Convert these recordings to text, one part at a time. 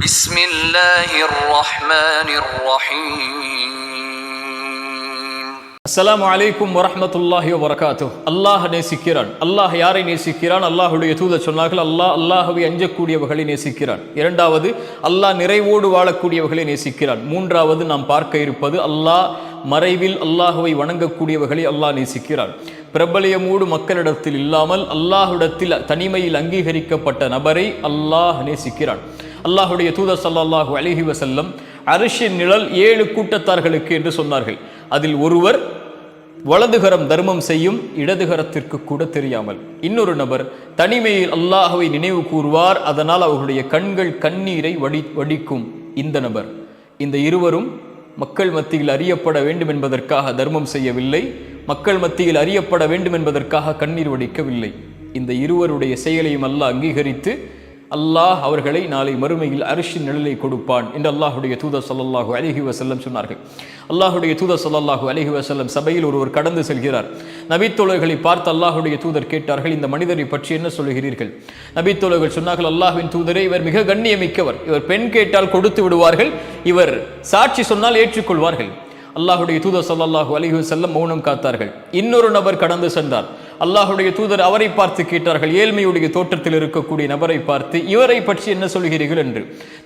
بسم الله الرحمن الرحيم. அஸ்ஸலாமு அலைக்கும் வரஹ்மத்துல்லாஹி வபரகாத்துஹ். அல்லாஹ் நேசிக்கிறான். அல்லாஹ் யாரை நேசிக்கிறான்? அல்லாஹுடைய தூதர் சொன்னார்கள், அல்லாஹ்வை அஞ்சக்கூடியவர்களை நேசிக்கிறான். இரண்டாவது, அல்லாஹ் நிறைவோடு வாழக்கூடியவர்களை நேசிக்கிறான். மூன்றாவது, நாம் பார்க்க இருப்பது அல்லாஹ் மறைவில் அல்லாஹுவை வணங்கக்கூடியவர்களை அல்லாஹ் நேசிக்கிறான். பிரபலியமோடு மக்களிடத்தில் இல்லாமல் அல்லாஹ்விடத்தில் தனிமையில் அங்கீகரிக்கப்பட்ட நபரை அல்லாஹ் நேசிக்கிறான். அல்லாஹுடைய தூதர் ஸல்லல்லாஹு அலைஹி வஸல்லம் அர்ஷின் நிழல் 7 கூட்டத்தார்களுக்கு என்று சொன்னார்கள். அதில் ஒருவர் வலதுகரம் தர்மம் செய்யும், இடதுகரத்திற்கு கூட தெரியாமல். இன்னொரு நபர் தனிமையில் அல்லாஹ்வை நினைவு கூறுவார், அதனால் அவர்களுடைய கண்கள் கண்ணீரை வடிக்கும். இந்த நபர், இந்த இருவரும் மக்கள் மத்தியில் அறியப்பட வேண்டும் என்பதற்காக தர்மம் செய்யவில்லை, மக்கள் மத்தியில் அறியப்பட வேண்டும் என்பதற்காக கண்ணீர் வடிக்கவில்லை. இந்த இருவருடைய செயலையும் அல்லாஹ் அங்கீகரித்து அல்லாஹ் அவர்களை நாளை மறுமையில் அர்ஷின் நிழலை கொடுப்பான் என்று அல்லாஹுடைய தூதர் ஸல்லல்லாஹு அலைஹி வஸல்லம் சொன்னார்கள். அல்லாஹுடைய தூதர் ஸல்லல்லாஹு அலைஹி வஸல்லம் சபையில் ஒருவர் கடந்து செல்கிறார். நபித்தோழர்களை பார்த்து அல்லாஹுடைய தூதர் கேட்டார்கள், இந்த மனிதரை பற்றி என்ன சொல்கிறீர்கள்? நபித்தோழர்கள் சொன்னார்கள், அல்லாஹ்வின் தூதரே, இவர் மிக கண்ணியமிக்கவர், இவர் பெண் கேட்டால் கொடுத்து விடுவார்கள், இவர் சாட்சி சொன்னால் ஏற்றுக்கொள்வார்கள். அல்லாஹுடைய தூதர் ஸல்லல்லாஹு அலைஹி வஸல்லம் மௌனம் காத்தார்கள். இன்னொரு நபர் கடந்து சென்றார். அல்லாஹுடைய தூதர் அவரை பார்த்து கேட்டார்கள், ஏழ்மையுடைய தோற்றத்தில் இருக்கக்கூடிய நபரை பார்த்து, இவரை பற்றி என்ன சொல்கிறீர்கள் என்று.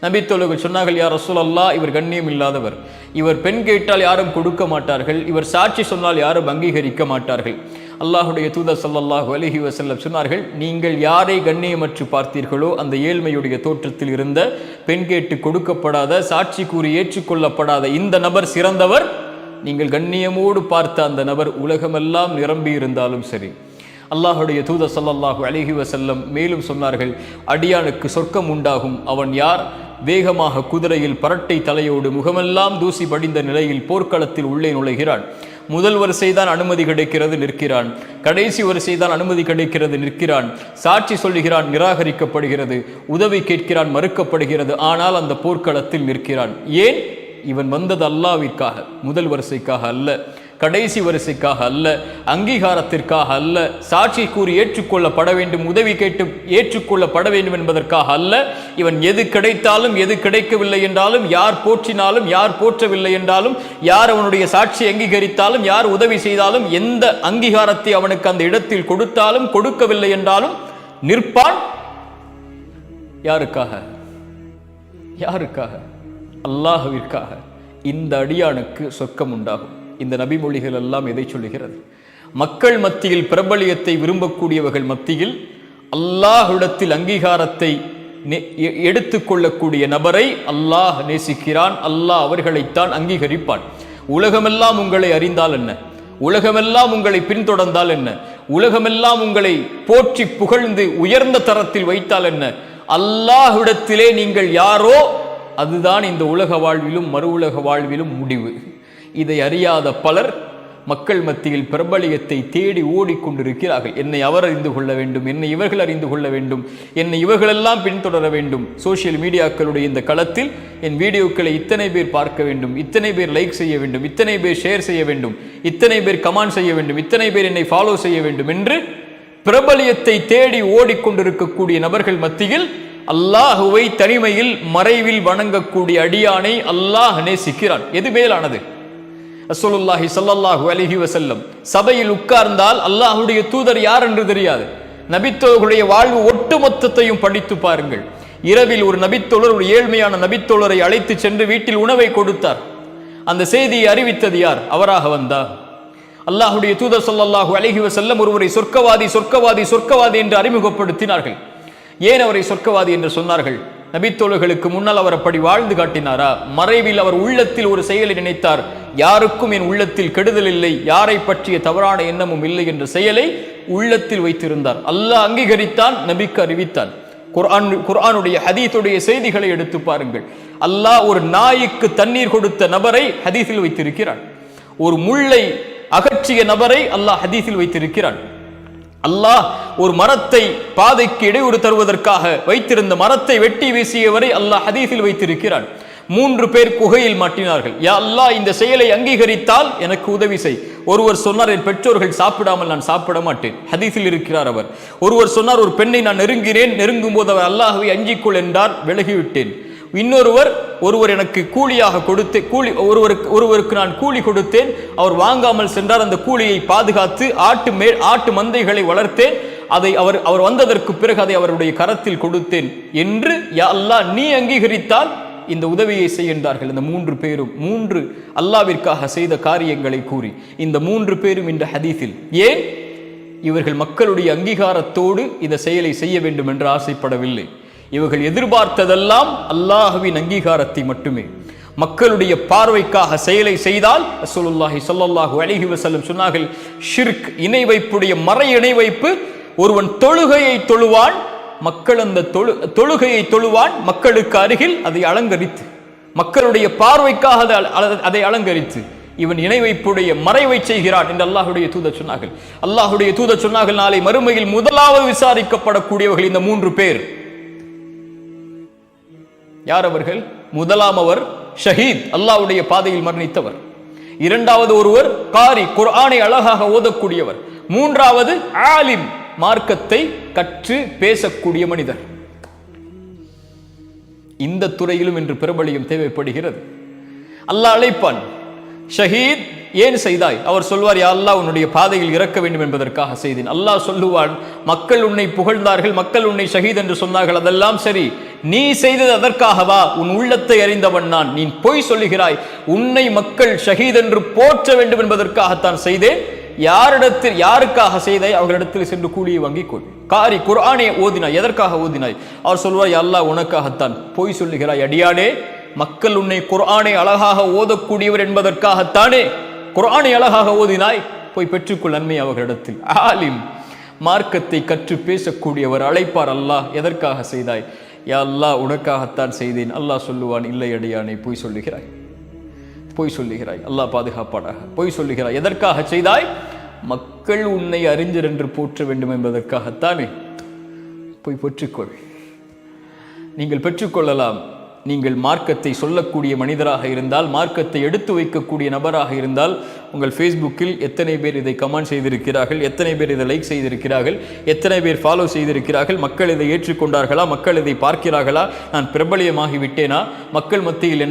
நபித்தோழர்கள் சொன்னார்கள், யா ரசூலல்லாஹ், இவர் கண்ணியம் இல்லாதவர், இவர் பெண் கேட்டால் யாரும் கொடுக்க மாட்டார்கள், இவர் சாட்சி சொன்னால் யாரும் அங்கீகரிக்க மாட்டார்கள். அல்லாஹுடைய தூதர் ஸல்லல்லாஹு அலைஹி வஸல்லம் சொன்னார்கள், நீங்கள் யாரை கண்ணியமற்று பார்த்தீர்களோ அந்த ஏழ்மையுடைய தோற்றத்தில் இருந்த, பெண் கேட்டு கொடுக்கப்படாத, சாட்சி கூறி ஏற்றுக்கொள்ளப்படாத இந்த நபர் சிறந்தவர். நீங்கள் கண்ணியமோடு பார்த்த அந்த நபர் உலகமெல்லாம் நிரம்பி இருந்தாலும் சரி. அல்லாஹுடைய தூதர் ஸல்லல்லாஹு அலைஹி வஸல்லம் மேலும் சொன்னார்கள், அடியானுக்கு சொர்க்கம் உண்டாகும். அவன் யார்? வேகமாக குதிரையில் பரட்டை தலையோடு முகமெல்லாம் தூசி படிந்த நிலையில் போர்க்களத்தில் உள்ளே நுழைகிறான். முதல் வரிசைதான் அனுமதி கிடைக்கிறது, நிற்கிறான். கடைசி வரிசைதான் அனுமதி கிடைக்கிறது, நிற்கிறான். சாட்சி சொல்லுகிறான், நிராகரிக்கப்படுகிறது. உதவி கேட்கிறான், மறுக்கப்படுகிறது. ஆனால் அந்த போர்க்களத்தில் நிற்கிறான். ஏன்? இவன் வந்தது அல்லாஹ்விற்காக, முதல் வரிசைக்காக அல்ல, கடைசி வரிசைக்காக அல்ல, அங்கீகாரத்திற்காக அல்ல, சாட்சி கூறி ஏற்றுக்கொள்ளப்பட வேண்டும், உதவி கேட்டு ஏற்றுக்கொள்ளப்பட வேண்டும் என்பதற்காக அல்ல. இவன் எது கிடைத்தாலும் எது கிடைக்கவில்லை என்றாலும், யார் போற்றினாலும் யார் போற்றவில்லை என்றாலும், யார் அவனுடைய சாட்சி அங்கீகரித்தாலும் யார் உதவி செய்தாலும், எந்த அங்கீகாரத்தை அவனுக்கு அந்த இடத்தில் கொடுத்தாலும் கொடுக்கவில்லை என்றாலும் நிற்பான். யாருக்காக? யாருக்காக? அல்லாஹ்விற்காக. இந்த அடியானுக்கு சொர்க்கம் உண்டாகும். இந்த நபிமொழிகள் எல்லாம் எதை சொல்லுகிறது? மக்கள் மத்தியில் பிரபலியத்தை விரும்பக்கூடியவர்கள் மத்தியில் அல்லாஹ்விடத்தில் அங்கீகாரத்தை எடுத்துக்கொள்ளக்கூடிய நபரை அல்லாஹ் நேசிக்கிறான். அல்லாஹ் அவர்களைத்தான் அங்கீகரிப்பான். உலகமெல்லாம் உங்களை அறிந்தால் என்ன? உலகமெல்லாம் உங்களை பின்தொடர்ந்தால் என்ன? உலகமெல்லாம் உங்களை போற்றி புகழ்ந்து உயர்ந்த தரத்தில் வைத்தால் என்ன? அல்லாஹ்விடத்திலே நீங்கள் யாரோ அதுதான் இந்த உலக வாழ்விலும் மறு உலக வாழ்விலும் முடிவு. இதை அறியாத பலர் மக்கள் மத்தியில் பிரபலியத்தை தேடி ஓடிக்கொண்டிருக்கிறார்கள். என்னை அவர் அறிந்து கொள்ள வேண்டும், என்னை இவர்கள் அறிந்து கொள்ள வேண்டும், என்னை இவர்களெல்லாம் பின்தொடர வேண்டும். சோசியல் மீடியாக்களுடைய இந்த களத்தில் என் வீடியோக்களை இத்தனை பேர் பார்க்க வேண்டும், இத்தனை பேர் லைக் செய்ய வேண்டும், இத்தனை பேர் ஷேர் செய்ய வேண்டும், இத்தனை பேர் கமெண்ட் செய்ய வேண்டும், இத்தனை பேர் என்னை ஃபாலோ செய்ய வேண்டும் என்று பிரபலியத்தை தேடி ஓடிக்கொண்டிருக்கக்கூடிய நபர்கள் மத்தியில் அல்லாஹுவை தனிமையில் மறைவில் வணங்கக்கூடிய அடியானை அல்லாஹ் நேசிக்கிறான். எது மேலானது? ரசூலுல்லாஹி ஸல்லல்லாஹு அலைஹி வஸல்லம் சபையில் உட்கார்ந்தால் அல்லாஹுடைய தூதர் யார் என்று தெரியாது. நபித்தோழர்களுடைய வாழ்வு ஒட்டுமொத்தத்தையும் படித்து பாருங்கள். இரவில் ஒரு நபித்தோழர், ஒரு ஏழ்மையான நபித்தோழரை அழைத்து சென்று வீட்டில் உணவை கொடுத்தார். அந்த செய்தியை அறிவித்தது யார்? அவராக வந்தார். அல்லாஹுடைய தூதர் ஸல்லல்லாஹு அலைஹி வஸல்லம் ஒருவரை சொர்க்கவாதி சொர்க்கவாதி சொர்க்கவாதி என்று அறிமுகப்படுத்தினார்கள். ஏன் அவரை சொர்க்கவாதி என்று சொன்னார்கள்? நபித்தோழர்களுக்கு முன்னால் அவர் அப்படி வாழ்ந்து காட்டினாரா? மறைவில் அவர் உள்ளத்தில் ஒரு செயலை நினைத்தார், யாருக்கும் என் உள்ளத்தில் கெடுதல் இல்லை, யாரை பற்றிய தவறான எண்ணமும் இல்லை என்ற செயலை உள்ளத்தில் வைத்திருந்தார். அல்லாஹ் அங்கீகரித்தான், நபிக்கு அறிவித்தான். குர்ஆனுடைய ஹதீஸுடைய செய்திகளை எடுத்து பாருங்கள். அல்லாஹ் ஒரு நாய்க்கு தண்ணீர் கொடுத்த நபரை ஹதீஸில் வைத்திருக்கிறான். ஒரு முள்ளை அகற்றிய நபரை அல்லாஹ் ஹதீஸில் வைத்திருக்கிறான். அல்லாஹ் ஒரு மரத்தை பாதைக்கு இடையூறு தருவதற்காக வைத்திருந்த மரத்தை வெட்டி வீசியவரை அல்லாஹ் ஹதீஸில் வைத்திருக்கிறான். 3 பேர் குகையில் மாட்டினார்கள். யா அல்லாஹ், இந்த செயலை அங்கீகரித்தால் எனக்கு உதவி செய். ஒருவர் சொன்னார், என் பெற்றோர்கள் சாப்பிடாமல் நான் சாப்பிட மாட்டேன், ஹதீஸில் இருக்கிறார் அவர். ஒருவர் சொன்னார், ஒரு பெண்ணை நான் நெருங்கினேன், நெருங்கும் போது அவர் அல்லாஹ்வை அஞ்சிக்கொள் என்றார், விலகிவிட்டேன். ஒருவர் எனக்கு கூலியாக கொடுத்து ஒருவருக்கு நான் கூலி கொடுத்தேன், அவர் வாங்காமல் சென்றார், அந்த கூலியை பாதுகாத்து ஆட்டு மந்தைகளை வளர்த்தேன், அதை அவர் வந்ததற்கு பிறகு அதை அவருடைய கரத்தில் கொடுத்தேன் என்று யா அல்லாஹ் நீ அங்கீகரித்தால் இந்த உதவியை செய்கின்றார்கள். இந்த 3 பேரும் 3 அல்லாஹ்விற்காக செய்த காரியங்களை கூறி இந்த 3 பேரும் இந்த ஹதீஸில் ஏன் இவர்கள் மக்களுடைய அங்கீகாரத்தோடு இந்த செயலை செய்ய வேண்டும் என்று ஆசைப்படவில்லை. இவர்கள் எதிர்பார்த்ததெல்லாம் அல்லாஹ்வின் அங்கீகாரத்தை மட்டுமே. மக்களுடைய பார்வைக்காக செயலை செய்தால் ரசூலுல்லாஹி ஸல்லல்லாஹு அலைஹி வஸல்லம் சொன்னார்கள், ஷிர்க் இணை வைப்புடைய மறை இணை வைப்பு. ஒருவன் தொழுகையை தொழுவான், மக்கள் அந்த தொழுகையை தொழுவான், மக்களுக்கு அருகில் அதை அலங்கரித்து, மக்களுடைய பார்வைக்காக அதை அலங்கரித்து இவன் இணை வைப்புடைய மறைவை செய்கிறான் என்று அல்லாஹ்வுடைய தூதர் சொன்னார்கள். அல்லாஹ்வுடைய தூதர் சொன்னார்கள், நாளை மறுமையில் முதலாவது விசாரிக்கப்படக்கூடியவர்கள் இந்த 3 பேர். யார் அவர்கள்? முதலாமவர் ஷஹீத், அல்லாஹ்வுடைய பாதையில் மரணித்தவர். இரண்டாவது ஒருவர் காரி, குர்ஆனை அழகாக ஓதக்கூடியவர். மூன்றாவது ஆலிம், மார்க்கத்தை கற்று பேசக்கூடிய மனிதர். இந்த துறையிலும் இன்று பிரபலியம் தேவைப்படுகிறது. அல்லாஹ் அழைப்பான், ஷஹீத் ஏன் செய்தாய்? அவர் சொல்வார், யா அல்லாஹ் உன்னுடைய பாதையில் இறக்க வேண்டும் என்பதற்காக செய்தேன். அல்லாஹ் சொல்லுவான், மக்கள் உன்னை புகழ்ந்தார்கள், மக்கள் உன்னை ஷஹீத் என்று சொன்னார்கள், அதெல்லாம் சரி, நீ செய்தது அதற்காகவா? உன் உள்ளத்தை அறிந்தவன் நான், நீ பொய் சொல்லுகிறாய், உன்னை மக்கள் ஷஹீத் என்று போற்ற வேண்டும் என்பதற்காகத்தான் செய்தேன். யாருக்காக செய்தாய்? அவர்களிடத்தில் சென்று கூலியை வாங்கிக் கொள். காரி, குர்ஆனை ஓதினாய், எதற்காக ஓதினாய்? அவர் சொல்வார், யா அல்லாஹ் உனக்காகத்தான். பொய் சொல்லுகிறாய் அடியானே, மக்கள் உன்னை குர்ஆனை அழகாக ஓதக்கூடியவர் என்பதற்காகத்தானே குர்ஆனை அழகாக ஓதினாய், போய் பெற்றுக்கொள் நன்மை அவர்களிடத்தில். ஆலிம், மார்க்கத்தை கற்று பேசக்கூடியவர் அழைப்பார், அல்லாஹ் எதற்காக செய்தாய்? யா அல்லாஹ் உனக்காகத்தான் செய்தேன். அல்லாஹ் சொல்லுவான், இல்லை அடியானே, பொய் சொல்லுகிறாய், பொய் சொல்லுகிறாய், அல்லாஹ் பாதுகாப்பாடாக, பொய் சொல்லுகிறாய். எதற்காக செய்தாய்? மக்கள் உன்னை அறிஞர் என்று போற்ற வேண்டும் என்பதற்காகத்தானே. போய் பெற்றுக்கொள். நீங்கள் பெற்றுக்கொள்ளலாம். நீங்கள் மார்க்கத்தை சொல்லக்கூடிய மனிதராக இருந்தால், மார்க்கத்தை எடுத்து வைக்கக்கூடிய நபராக இருந்தால், உங்கள் ஃபேஸ்புக்கில் எத்தனை பேர் இதை கமெண்ட் செய்திருக்கிறார்கள், எத்தனை பேர் இதை லைக் செய்திருக்கிறார்கள், எத்தனை பேர் ஃபாலோ செய்திருக்கிறார்கள், மக்கள் இதை ஏற்றுக்கொண்டார்களா, மக்கள் இதை பார்க்கிறார்களா, நான் பிரபலியமாகி விட்டேனா, மக்கள் மத்தியில்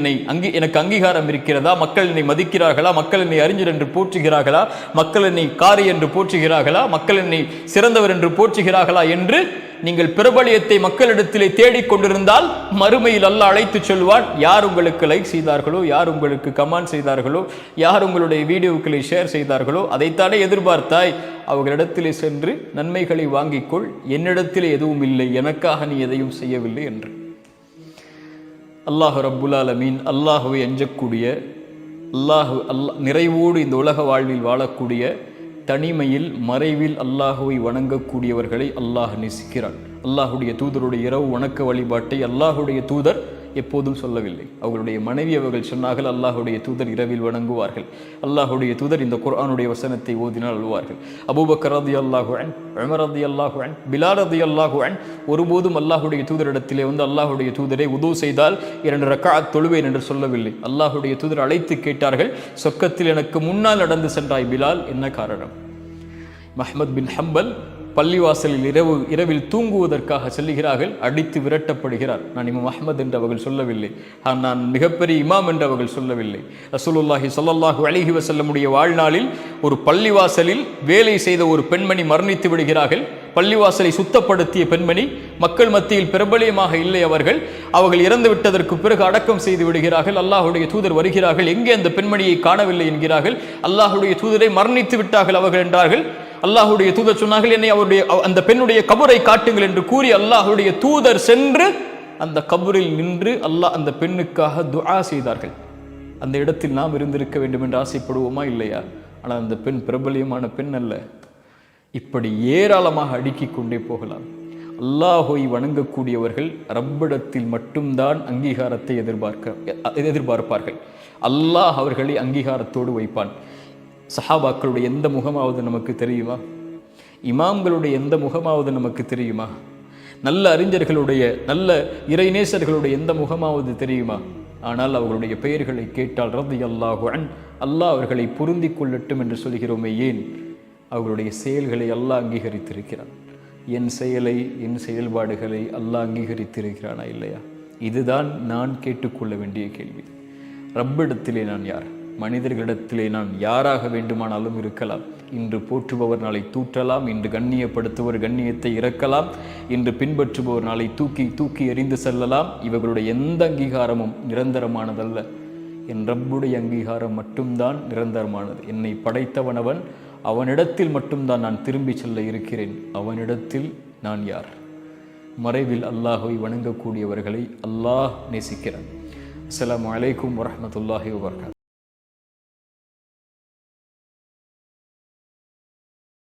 எனக்கு அங்கீகாரம் இருக்கிறதா, மக்கள் என்னை மதிக்கிறார்களா, மக்கள் என்னை அறிஞர் என்று போற்றுகிறார்களா, மக்கள் என்னை காரி என்று போற்றுகிறார்களா, மக்கள் என்னை சிறந்தவர் என்று போற்றுகிறார்களா என்று நீங்கள் பிரபலியத்தை மக்களிடத்திலே தேடிக்கொண்டிருந்தால் மறுமையில் அல்லாஹ் அழைத்து சொல்வான், யார் உங்களுக்கு லைக் செய்தார்களோ, யார் உங்களுக்கு கமெண்ட் செய்தார்களோ, யார் உங்களுடைய வீடியோக்களை ஷேர் செய்தார்களோ, அதைத்தானே எதிர்பார்த்தாய், அவர்களிடத்திலே சென்று நன்மைகளை வாங்கிக்கொள், என்னிடத்திலே எதுவும் இல்லை, எனக்காக நீ எதையும் செய்யவில்லை என்று. அல்லாஹ் ரப்புல் ஆலமீன், அல்லாஹுவை அஞ்சக்கூடிய, அல்லாஹ் நிறைவோடு இந்த உலக வாழ்வில் வாழக்கூடிய, தனிமையில் மறைவில் அல்லாஹுவை வணங்கக்கூடியவர்களை அல்லாஹ் நேசிக்கிறான். அல்லாஹுடைய தூதருடைய இரவு வணக்க வழிபாட்டை அல்லாஹுடைய தூதர் எப்போதும் சொல்லவில்லை. அவர்களுடைய மனைவி அவர்கள் சொன்னார்கள், அல்லாஹுடைய தூதர் இரவில் வணங்குவார்கள். அல்லாஹுடைய தூதர் இந்த குர்ஆனுடைய வசனத்தை ஓதினால் அழுவார்கள். அபூபக்கர் ரலியல்லாஹு அன்ஹு, உமர் ரலியல்லாஹு அன்ஹு, பிலால் ரலியல்லாஹு அன்ஹு ஒருபோதும் அல்லாஹுடைய தூதரிடத்திலே வந்து, அல்லாஹுடைய தூதரை உது செய்தால் 2 ரக்அத் தொழுவேன் என்று சொல்லவில்லை. அல்லாஹுடைய தூதர் அழைத்து கேட்டார்கள், சொர்க்கத்தில் எனக்கு முன்னால் நடந்து சென்றாய் பிலால், என்ன காரணம்? அஹ்மத் பின் ஹம்பல் பள்ளிவாசலில் இரவில் தூங்குவதற்காக செல்லுகிறார்கள், அடித்து விரட்டப்படுகிறார். நான் இமாம் அஹ்மத் என்று அவர்கள் சொல்லவில்லை, நான் மிகப்பெரிய இமாம் என்று அவர்கள் சொல்லவில்லை. ரசூலுல்லாஹி ஸல்லல்லாஹு அலைஹி வஸல்லமுடைய வாழ்நாளில் ஒரு பள்ளிவாசலில் வேலை செய்த ஒரு பெண்மணி மரணித்து விடுகிறார்கள். பள்ளிவாசலை சுத்தப்படுத்திய பெண்மணி, மக்கள் மத்தியில் பிரபலியமாக இல்லை. அவர்கள் இறந்து விட்டதற்கு பிறகு அடக்கம் செய்து விடுகிறார்கள். அல்லாஹுடைய தூதர் வருகிறார்கள், எங்கே அந்த பெண்மணியை காணவில்லை என்கிறார்கள். அல்லாஹுடைய தூதரை மரணித்து விட்டார்கள் அவர்கள் என்றார்கள். அல்லாஹுடைய தூதர் சொன்னார்கள், என்னை அந்த பெண்ணுடைய கபரை காட்டுங்கள் என்று கூறி அல்லாஹுடைய தூதர் சென்று அந்த கபரில் நின்று அந்த பெண்ணுக்காக துஆ செய்தார்கள். அந்த இடத்தில் நாம் இருந்திருக்க வேண்டும் என்று ஆசைப்படுவோமா? இல்லையா? ஆனால் அந்த பெண் பிரபலியமான பெண் அல்ல. இப்படி ஏராளமாக அடுக்கிக் கொண்டே போகலாம். அல்லாஹை வணங்கக்கூடியவர்கள் ரப்பிடத்தில் மட்டும்தான் அங்கீகாரத்தை எதிர்பார்ப்பார்கள். அல்லாஹ் அவர்களை அங்கீகாரத்தோடு வைப்பான். சஹாபாக்களுடைய எந்த முகமாவது நமக்கு தெரியுமா? இமாம்களுடைய எந்த முகமாவது நமக்கு தெரியுமா? நல்ல அறிஞர்களுடைய, நல்ல இறைநேசர்களுடைய எந்த முகமாவது தெரியுமா? ஆனால் அவர்களுடைய பெயர்களை கேட்டால் ரலியல்லாஹு அன்ஹு, அல்லாஹ் அவர்களை பொருந்திக் கொள்ளட்டும் என்று சொல்கிறோமே, ஏன்? அவர்களுடைய செயல்களை அல்லாஹ் அங்கீகரித்திருக்கிறான். என் செயலை, என் செயல்பாடுகளை அல்லாஹ் அங்கீகரித்திருக்கிறானா இல்லையா? இதுதான் நான் கேட்டுக்கொள்ள வேண்டிய கேள்வி. ரப்பிடத்திலே நான் யார்? மனிதர்களிடத்திலே நான் யாராக வேண்டுமானாலும் இருக்கலாம். இன்று போற்றுபவர் நாளை தூற்றலாம், இன்று கண்ணியப்படுத்துவர் கண்ணியத்தை இறக்கலாம், இன்று பின்பற்றுபவர் நாளை தூக்கி தூக்கி எறிந்து செல்லலாம். இவர்களுடைய எந்த அங்கீகாரமும் நிரந்தரமானதல்ல. என் ரப்புடைய அங்கீகாரம் மட்டும்தான் நிரந்தரமானது. என்னை படைத்தவனவன், அவனிடத்தில் மட்டும்தான் நான் திரும்பி செல்ல இருக்கிறேன். அவனிடத்தில் நான் யார்? மறைவில் அல்லாஹை வணங்கக்கூடியவர்களை அல்லாஹ் நேசிக்கிறான். அஸ்ஸலாமு அலைக்கும் வரஹ்மத்துல்லாஹி வபரகாத்துஹு.